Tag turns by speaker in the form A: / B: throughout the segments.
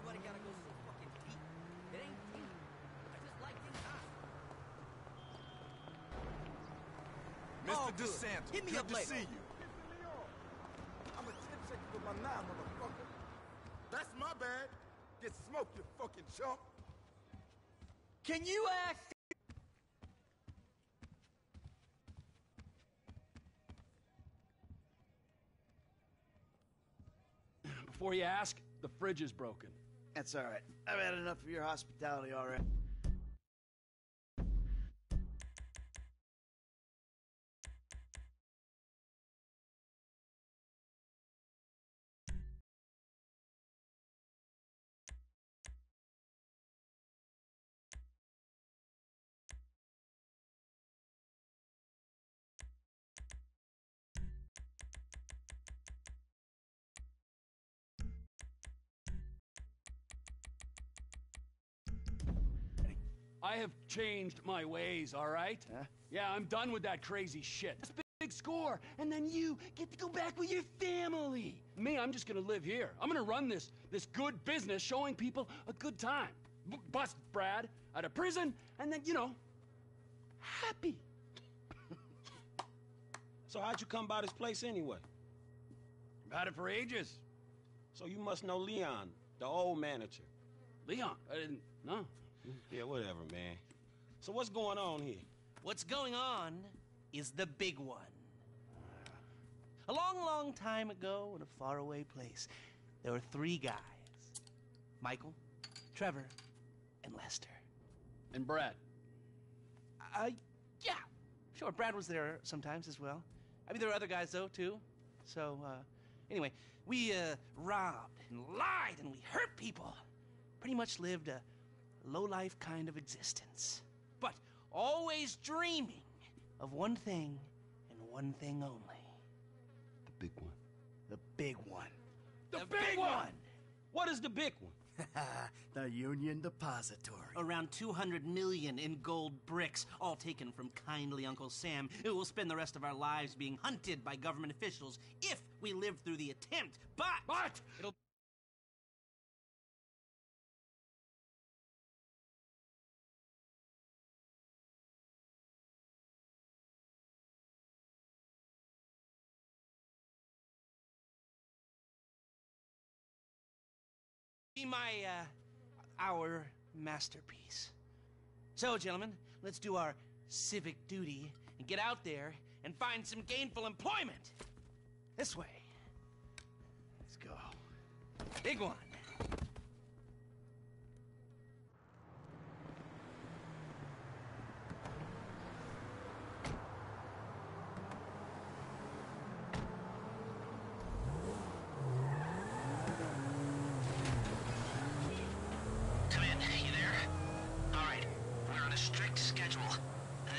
A: everybody gotta go so fucking deep? It ain't deep. I just like things hot.
B: Mr. DeSanto,
A: Hit me
B: good
A: up
B: to
A: later.
B: see you.
C: I'm a 10-checker with my 9, motherfucker. That's my bad. Get smoked, you fucking chump.
A: Can you act?
D: Before you ask, the fridge is broken.
E: That's all right. I've had enough of your hospitality already.
D: I have changed my ways, all right?
E: Huh?
D: Yeah, I'm done with that crazy shit. That's big score, and then you get to go back with your family. Me, I'm just gonna live here. I'm gonna run this good business showing people a good time. Bust Brad out of prison, and then, you know, happy.
F: So how'd you come by this place anyway?
D: I've had it for ages.
F: So you must know Leon, the old manager.
D: Leon, I didn't, no.
F: Yeah, whatever, man. So what's going on here?
G: What's going on is the big one. A long, long time ago in a faraway place, there were 3 guys. Michael, Trevor, and Lester.
D: And Brad.
G: Yeah, sure, Brad was there sometimes as well. I mean, there were other guys, though, too. So, anyway, we, robbed and lied and we hurt people. Pretty much lived a low-life kind of existence. But always dreaming of one thing and one thing only.
F: The big one.
E: The big one.
G: The big one!
F: What is the big one?
E: The Union Depository.
G: Around 200 million in gold bricks, all taken from kindly Uncle Sam, who will spend the rest of our lives being hunted by government officials if we live through the attempt. But it'll be our masterpiece. So, gentlemen, let's do our civic duty and get out there and find some gainful employment. This way.
E: Let's go.
G: Big one.
H: Come in, you there? All right, we're on a strict schedule.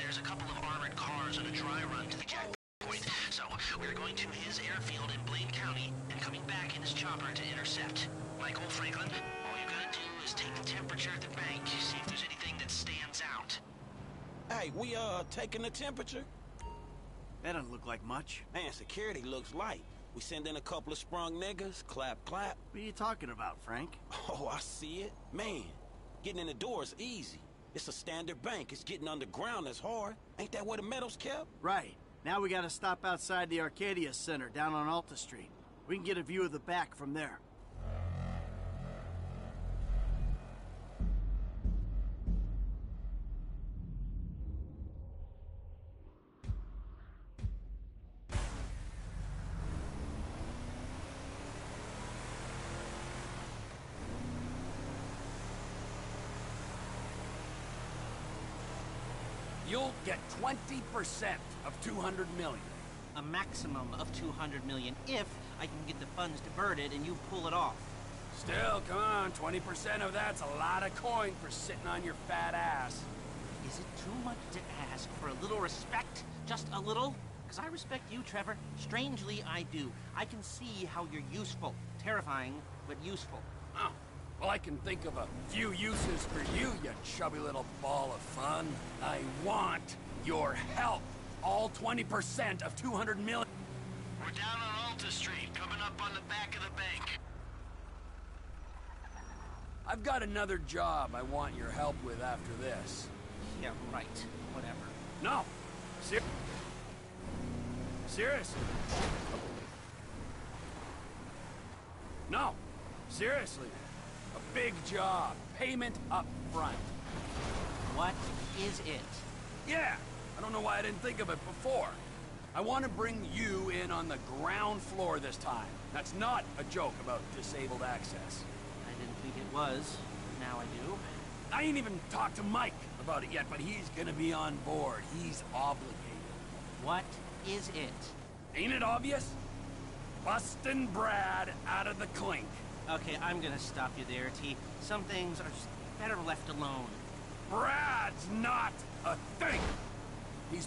H: There's a couple of armored cars on a dry run to the checkpoint, so we're going to his airfield in Blaine County and coming back in his chopper to intercept. Michael, Franklin, all you gotta do is take the temperature at the bank, see if there's anything that stands out.
F: Hey, we, taking the temperature?
E: That doesn't look like much.
F: Man, security looks light. We send in a couple of sprung niggas, clap, clap.
E: What are you talking about, Frank?
F: Oh, I see it. Man, getting in the door is easy. It's a standard bank. It's getting underground that's hard. Ain't that where the metal's kept?
E: Right. Now we gotta stop outside the Arcadia Center down on Alta Street. We can get a view of the back from there.
D: You'll get 20% of 200 million.
G: A maximum of 200 million if I can get the funds diverted and you pull it off.
D: Still, come on, 20% of that's a lot of coin for sitting on your fat ass.
G: Is it too much to ask for a little respect? Just a little? Because I respect you, Trevor. Strangely, I do. I can see how you're useful. Terrifying, but useful.
D: Oh, well, I can think of a few uses for you, you chubby little ball of fun. I want your help. All 20% of 200 million.
H: We're down on Alta Street, coming up on the back of the bank.
D: I've got another job I want your help with after this.
G: Yeah, right. Whatever.
D: No! Seriously. No! Seriously. A big job. Payment up front.
G: What is it?
D: Yeah! I don't know why I didn't think of it before. I want to bring you in on the ground floor this time. That's not a joke about disabled access.
G: I didn't think it was. Now I do.
D: I ain't even talked to Mike about it yet, but he's gonna be on board. He's obligated.
G: What is it?
D: Ain't it obvious? Bustin' Brad out of the clink.
G: Okay, I'm gonna stop you there, T. Some things are just better left alone.
D: Brad's not a thing! He's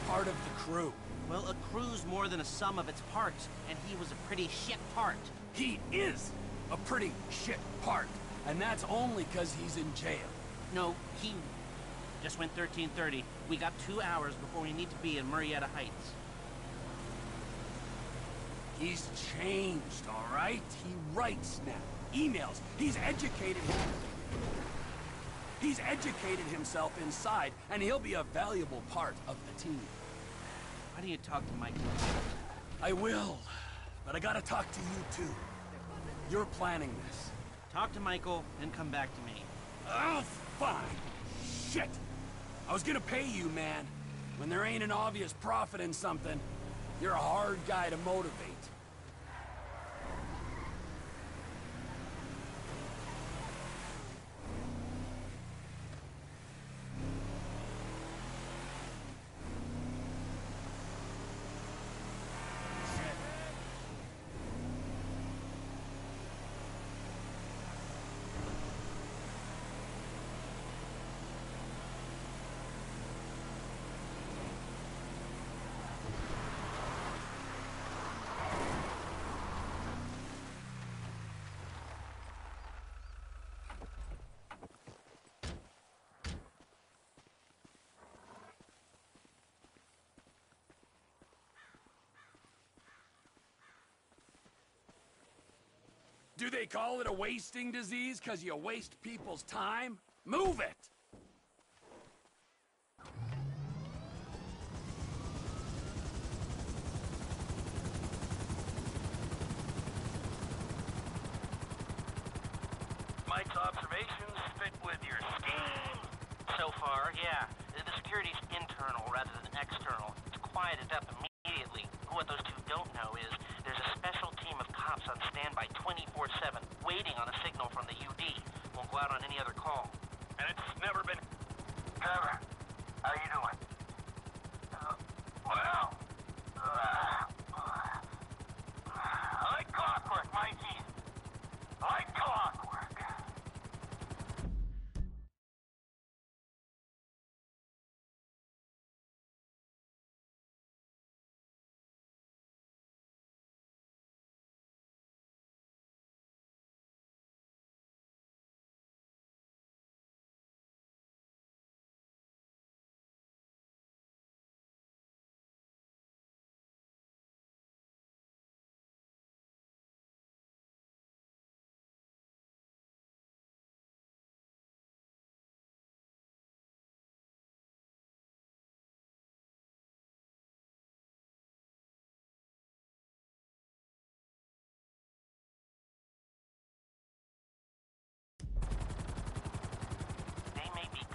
D: part of the crew.
G: Well, a crew's more than a sum of its parts, and he was a pretty shit part.
D: He is a pretty shit part, and that's only because he's in jail.
G: No, he just went 13:30. We got 2 hours before we need to be in Murrieta Heights.
D: He's changed, all right? He writes now, emails. He's educated himself inside, and he'll be a valuable part of the team.
G: Why don't you talk to Mike?
D: I will, but I gotta talk to you too. You're planning this.
G: Talk to Michael, and come back to me.
D: Oh, fine. Shit. I was gonna pay you, man. When there ain't an obvious profit in something, you're a hard guy to motivate. Do they call it a wasting disease because you waste people's time? Move it!
H: Mike's observations fit with your scheme? So far, yeah. The security's internal rather than external. It's quieted up immediately. What those two don't know is there's a special team of cops on standby 24/7, waiting on a signal from the UD. Won't go out on any other call.
C: And it's never been... Trevor, how you doing? Well... like clockwork, Mikey. Like clockwork.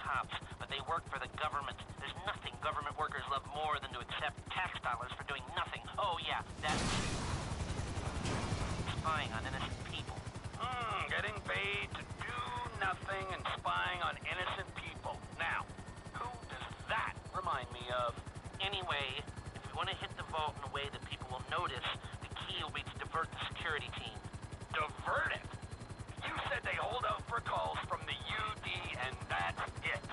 H: Cops, but they work for the government. There's nothing government workers love more than to accept tax dollars for doing nothing. Oh yeah, that's spying on innocent people.
D: Getting paid to do nothing and spying on innocent people. Now, who does that remind me of?
H: Anyway, if we want to hit the vault in a way that people will notice, the key will be to divert the security team.
D: Divert it? You said they hold out for calls from the UD and that's it.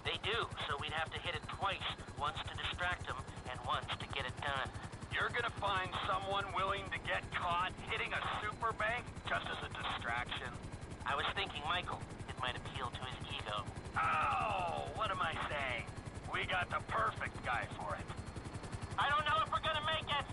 H: They do, so we'd have to hit it twice. Once to distract them, and once to get it done.
D: You're gonna find someone willing to get caught hitting a super bank just as a distraction?
H: I was thinking Michael. It might appeal to his ego.
D: Oh, what am I saying? We got the perfect guy for it.
H: I don't know if we're gonna make it!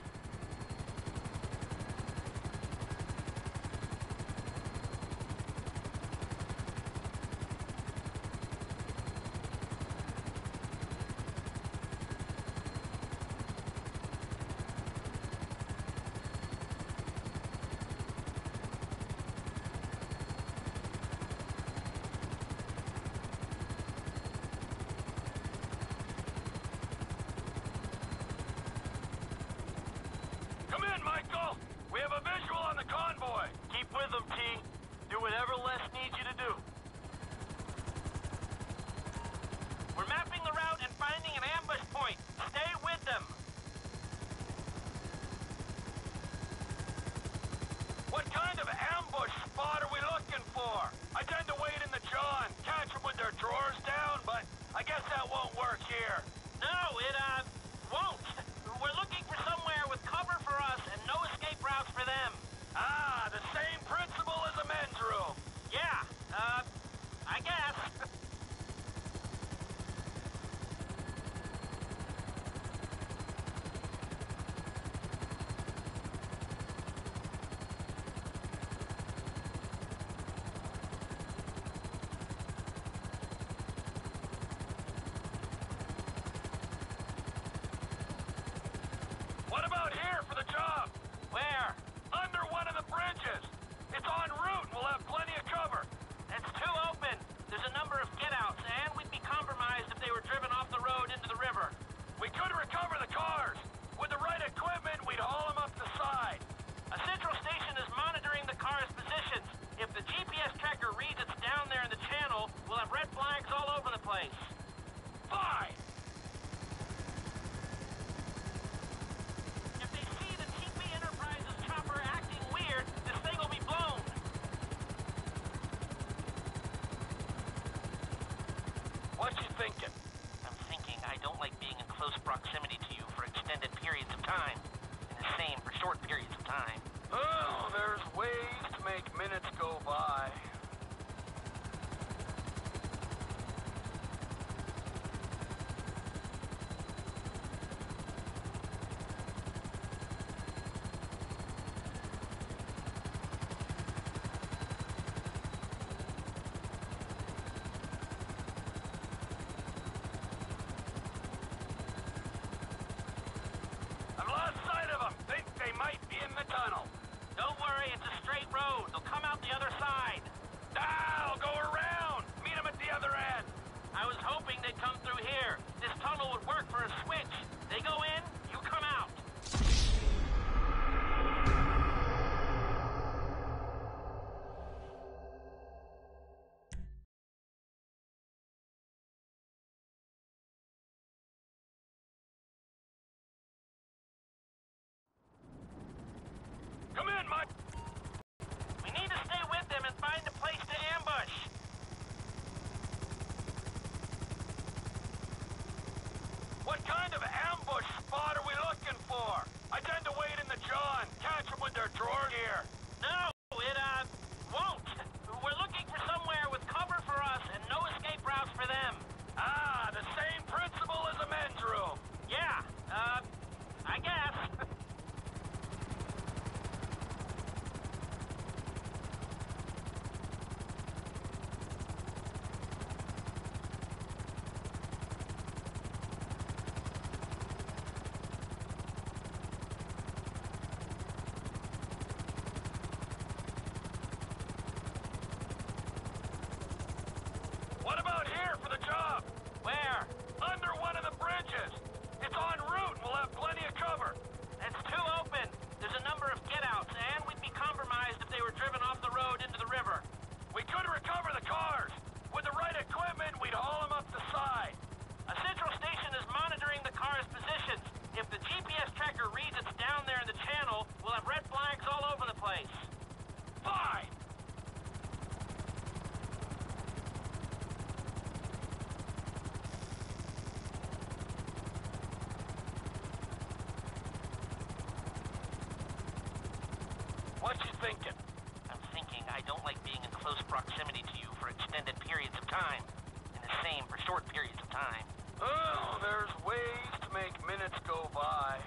H: need you to do. We're mapping the route and finding an ambush point. Stay with them.
C: What kind of ambush spot are we looking for? I tend to wait in the jaw and catch them with their drawers down, but I guess that won't work here.
H: No, it, won't. We're looking for somewhere with cover for us and no escape routes for them.
C: Ah, the same principle as a men's room.
H: Yeah, I guess.
C: What about here for the job?
H: Where?
C: Under one of the bridges. It's en route and we'll have plenty of cover.
H: It's too open. There's a number of get-outs, and we'd be compromised if they were driven off the road into the river.
C: We could recover the cars. With the right equipment, we'd haul them up the side.
H: A central station is monitoring the car's positions. If the GPS tracker reads it's down there in the channel, we'll have red flags all over the place.
C: Fine.
H: If they see the TP Enterprises chopper acting weird, this thing will be blown.
C: What you thinking?
H: I'm thinking I don't like being in close proximity to you for extended periods of time. And the same for short periods of time.
C: Oh, there's ways to make minutes go by. I've lost sight of them. Think they might be in the tunnel.
H: Don't worry, it's a straight road. They'll come out the other side.
C: Ah, I'll go around. Meet them at the other end.
H: I was hoping they'd come through here. This tunnel would work for a switch. They go in, you come out.
C: Come in, Mike.
H: We need to stay with them and find a place to ambush.
C: What kind of ambush spot are we looking for? I tend to wait in the jaw and catch them with their drawer gear.
H: No, it, won't. We're looking for somewhere with cover for us and no escape routes for them.
C: Ah, the same principle as a men's room.
H: Yeah, I guess.
C: What about here for the job?
H: Where?
C: Under one of the bridges. It's en route and we'll have plenty of cover.
H: It's too open. There's a number of get-outs, and we'd be compromised if they were driven off the road into the river.
C: We could recover the cars. With the right equipment, we'd haul them up the side.
H: A central station is monitoring the car's positions. If the GPS tracker reads it's down there in the channel, we'll have red flags all over the place.
C: Fine. What you thinking?
H: I'm thinking I don't like being in close proximity to you for extended periods of time. And the same for short periods of time.
C: Oh, there's ways to make minutes go by.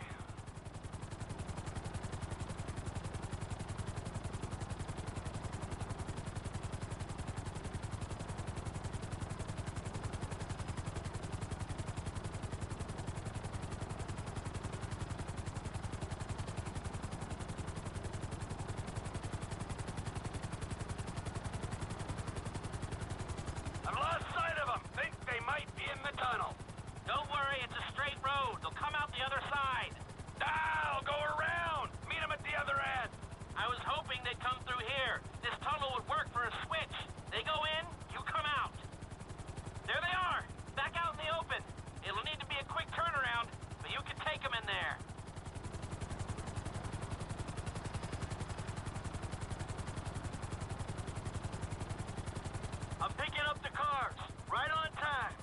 C: I'm picking up the cars. Right on time.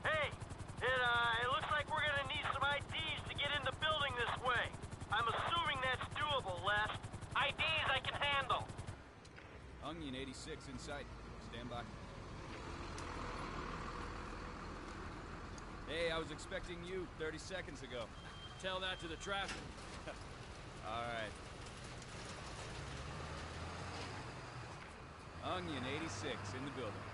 C: Hey, it looks like we're gonna need some IDs to get in the building this way. I'm assuming that's doable, Les. IDs I can handle.
B: Onion 86 in sight. Stand by. Hey, I was expecting you 30 seconds ago.
D: Tell that to the traffic.
B: All right. Onion 86 in the building.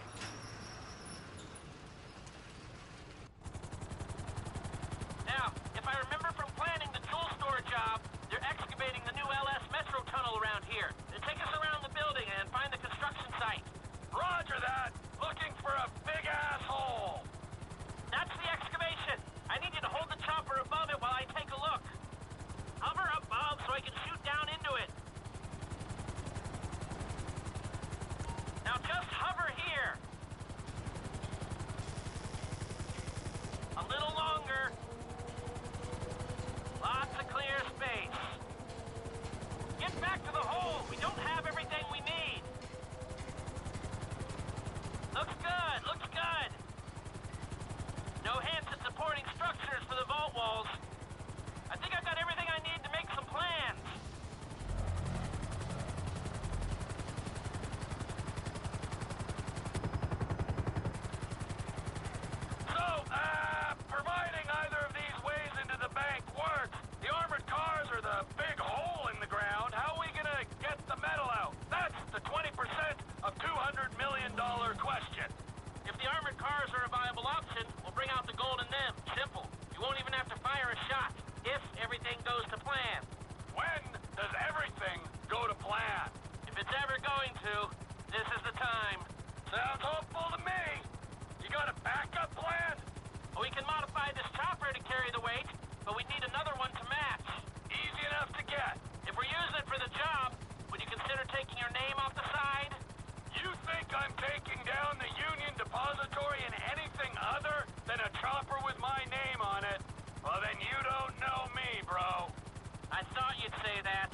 C: Now, if I remember from planning the tool store job, they're excavating the new LS Metro tunnel around here. Take us around the building and find the construction site. Roger that. Looking for a big asshole. That's the excavation. I need you to hold the chopper above it while I take a look. Hover above so I can shoot down into it. Now just hover here. A little longer. Lots of clear space. Get back to the hole. We don't have everything we need. Looks good. Looks good. No hints at supporting structures for the vault walls. I think I've got everything I need to make some plans. So, providing either of these ways into the bank works, the armored cars are the big hole in the ground. How are we gonna get the metal out? That's the 20% of $200 million question. If the armored cars are a viable option, we'll bring out the gold in them. Simple. You won't even have to fire a shot, if everything goes to plan. When does everything go to plan? If it's ever going to, this is the time. Sounds hopeful to me. You got a backup plan? We can modify this chopper to carry the weight, but we need another one to match. Easy enough to get. If we're using it for the job, would you consider taking your name off the side? You think I'm taking down the Union Depository in anything other than a chopper with my name on it? Well, then you don't know me, bro. I thought you'd say that.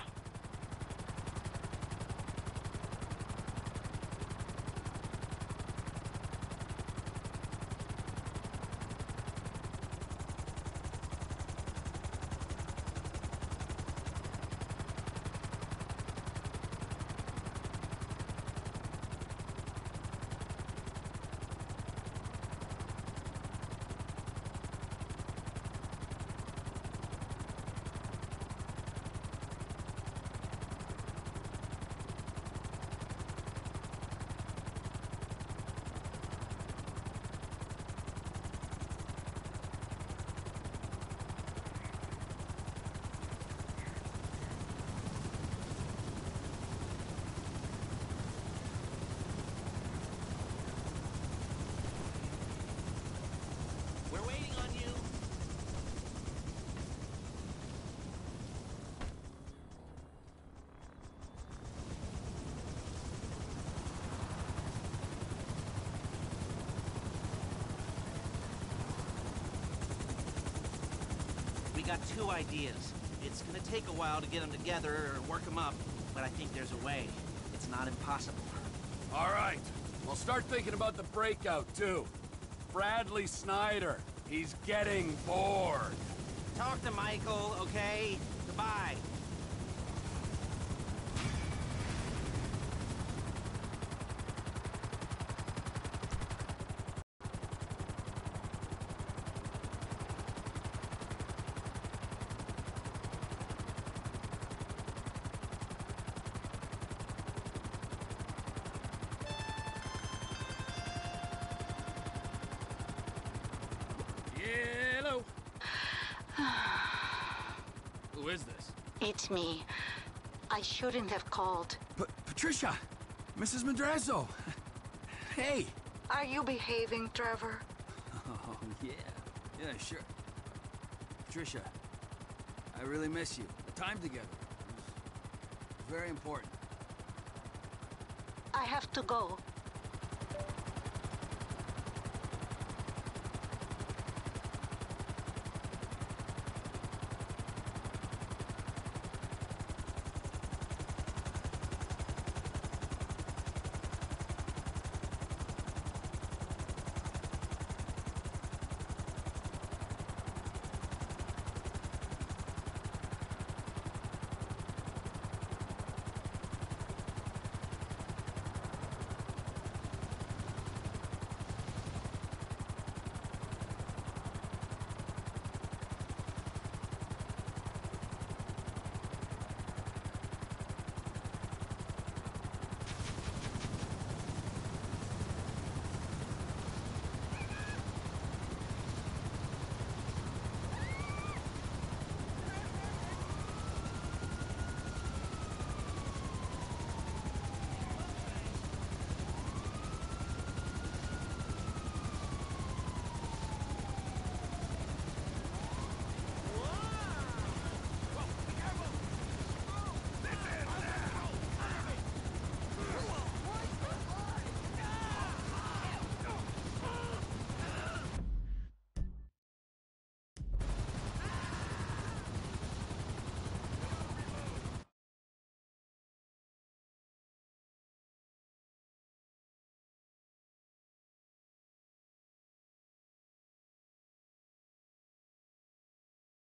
G: We're waiting on you. We got two ideas. It's gonna take a while to get them together or work them up, but I think there's a way. It's not impossible.
D: All right. We'll start thinking about the breakout, too. Bradley Snyder. He's getting bored.
G: Talk to Michael, okay? Goodbye.
D: Hello. Who is this?
I: It's me. I shouldn't have called.
B: Patricia! Mrs. Madrazo! Hey!
I: Are you behaving, Trevor?
B: Oh, yeah. Yeah, sure. Patricia, I really miss you. The time together was very important.
I: I have to go.